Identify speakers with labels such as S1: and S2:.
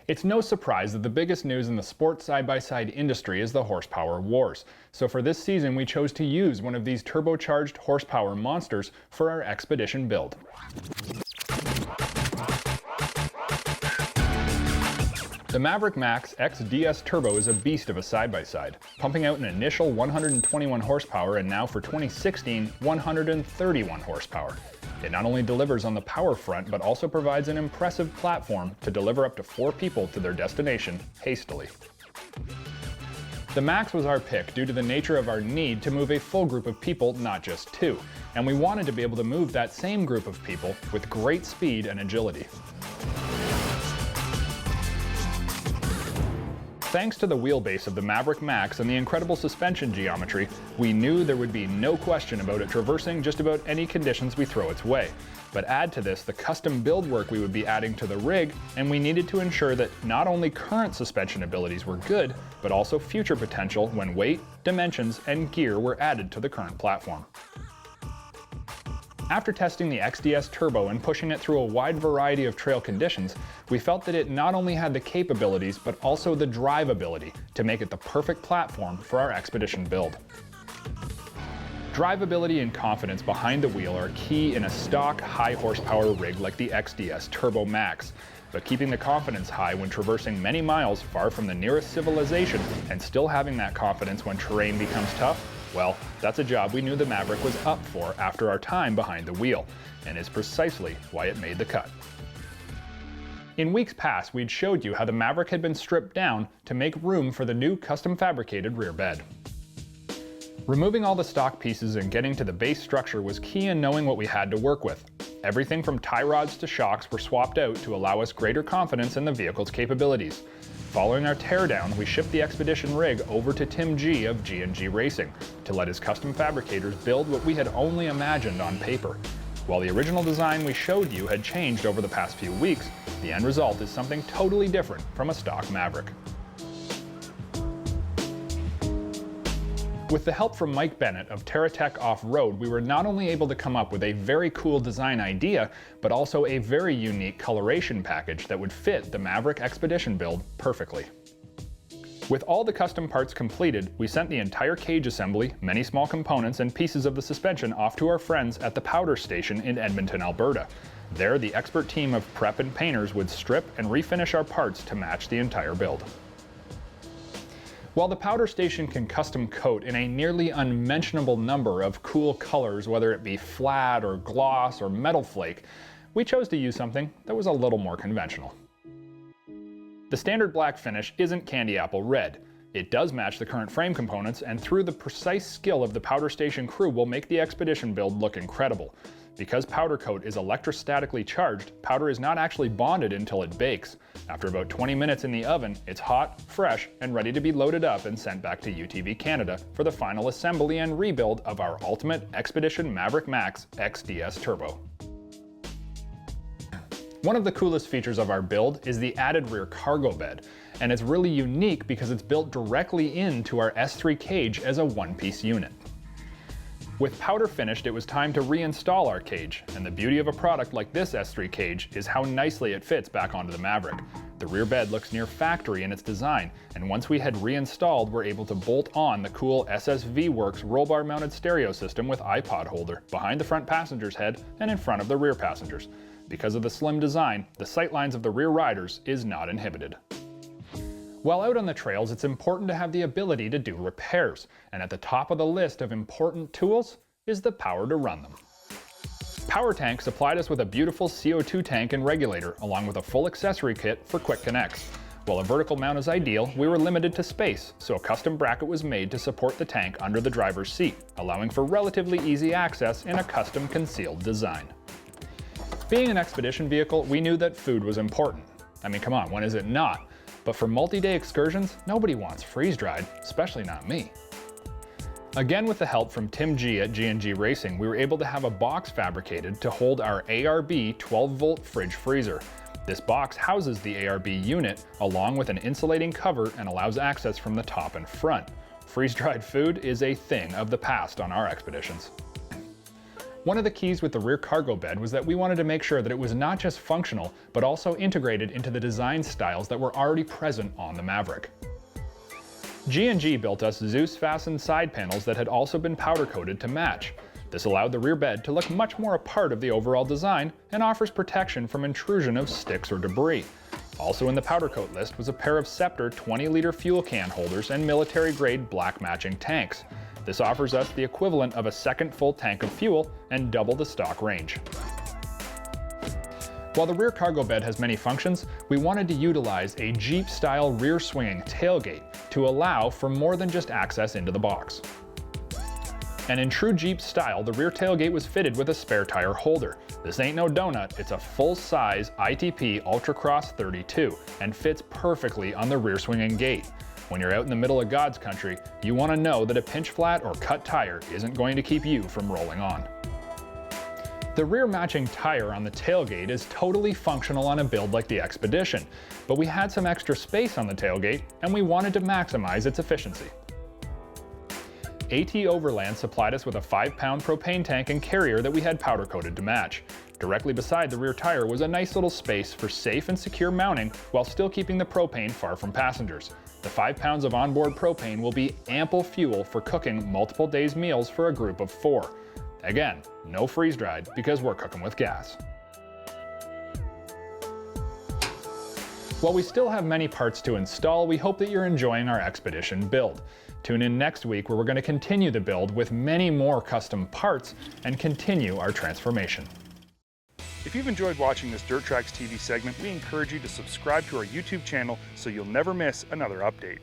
S1: It's no surprise that the biggest news in the sports side-by-side industry is the horsepower wars. So for this season we chose to use one of these turbocharged horsepower monsters for our Expedition build. The Maverick Max X DS Turbo is a beast of a side-by-side, pumping out an initial 121 horsepower and now for 2016, 131 horsepower. It not only delivers on the power front, but also provides an impressive platform to deliver up to 4 people to their destination hastily. The Max was our pick due to the nature of our need to move a full group of people, not just 2, and we wanted to be able to move that same group of people with great speed and agility. Thanks to the wheelbase of the Maverick Max and the incredible suspension geometry, we knew there would be no question about it traversing just about any conditions we throw its way. But add to this the custom build work we would be adding to the rig, and we needed to ensure that not only current suspension abilities were good, but also future potential when weight, dimensions, and gear were added to the current platform. After testing the XDS Turbo and pushing it through a wide variety of trail conditions, we felt that it not only had the capabilities but also the drivability to make it the perfect platform for our Expedition build. Drivability and confidence behind the wheel are key in a stock high horsepower rig like the XDS Turbo Max, but keeping the confidence high when traversing many miles far from the nearest civilization and still having that confidence when terrain becomes tough, well, that's a job we knew the Maverick was up for after our time behind the wheel, and is precisely why it made the cut. In weeks past, we'd showed you how the Maverick had been stripped down to make room for the new custom fabricated rear bed. Removing all the stock pieces and getting to the base structure was key in knowing what we had to work with. Everything from tie rods to shocks were swapped out to allow us greater confidence in the vehicle's capabilities. Following our teardown, we shipped the Expedition rig over to Tim G of G&G Racing to let his custom fabricators build what we had only imagined on paper. While the original design we showed you had changed over the past few weeks, the end result is something totally different from a stock Maverick. With the help from Mike Bennett of TerraTech Off-Road, we were not only able to come up with a very cool design idea, but also a very unique coloration package that would fit the Maverick Expedition build perfectly. With all the custom parts completed, we sent the entire cage assembly, many small components, and pieces of the suspension off to our friends at the Powder Station in Edmonton, Alberta. There, the expert team of prep and painters would strip and refinish our parts to match the entire build. While the Powder Station can custom coat in a nearly unmentionable number of cool colors, whether it be flat or gloss or metal flake, we chose to use something that was a little more conventional. The standard black finish isn't candy apple red. It does match the current frame components, and through the precise skill of the Powder Station crew will make the Expedition build look incredible. Because powder coat is electrostatically charged, powder is not actually bonded until it bakes. After about 20 minutes in the oven, it's hot, fresh, and ready to be loaded up and sent back to UTV Canada for the final assembly and rebuild of our ultimate Expedition Maverick Max XDS Turbo. One of the coolest features of our build is the added rear cargo bed, and it's really unique because it's built directly into our S3 cage as a one-piece unit. With powder finished, it was time to reinstall our cage, and the beauty of a product like this S3 cage is how nicely it fits back onto the Maverick. The rear bed looks near factory in its design, and once we had reinstalled, we're able to bolt on the cool SSV Works roll bar mounted stereo system with iPod holder behind the front passenger's head and in front of the rear passengers. Because of the slim design, the sightlines of the rear riders is not inhibited. While out on the trails, it's important to have the ability to do repairs, and at the top of the list of important tools is the power to run them. Power Tank supplied us with a beautiful CO2 tank and regulator, along with a full accessory kit for quick connects. While a vertical mount is ideal, we were limited to space, so a custom bracket was made to support the tank under the driver's seat, allowing for relatively easy access in a custom concealed design. Being an Expedition vehicle, we knew that food was important. I mean, come on, when is it not? But for multi-day excursions, nobody wants freeze-dried, especially not me. Again, with the help from Tim G at G&G Racing, we were able to have a box fabricated to hold our ARB 12-volt fridge freezer. This box houses the ARB unit along with an insulating cover and allows access from the top and front. Freeze-dried food is a thing of the past on our expeditions. One of the keys with the rear cargo bed was that we wanted to make sure that it was not just functional, but also integrated into the design styles that were already present on the Maverick. G&G built us Zeus fastened side panels that had also been powder coated to match. This allowed the rear bed to look much more a part of the overall design and offers protection from intrusion of sticks or debris. Also in the powder coat list was a pair of Scepter 20-liter fuel can holders and military-grade black matching tanks. This offers us the equivalent of a second full tank of fuel and double the stock range. While the rear cargo bed has many functions, we wanted to utilize a Jeep-style rear-swinging tailgate to allow for more than just access into the box. And in true Jeep style, the rear tailgate was fitted with a spare tire holder. This ain't no donut, it's a full-size ITP Ultracross 32 and fits perfectly on the rear swinging gate. When you're out in the middle of God's country, you want to know that a pinch flat or cut tire isn't going to keep you from rolling on. The rear matching tire on the tailgate is totally functional on a build like the Expedition, but we had some extra space on the tailgate and we wanted to maximize its efficiency. AT Overland supplied us with a 5-pound propane tank and carrier that we had powder coated to match. Directly beside the rear tire was a nice little space for safe and secure mounting while still keeping the propane far from passengers. The 5 pounds of onboard propane will be ample fuel for cooking multiple days' meals for a group of 4. Again, no freeze-dried because we're cooking with gas. While we still have many parts to install, we hope that you're enjoying our Expedition build. Tune in next week where we're going to continue the build with many more custom parts and continue our transformation.
S2: If you've enjoyed watching this Dirt Tracks TV segment, we encourage you to subscribe to our YouTube channel so you'll never miss another update.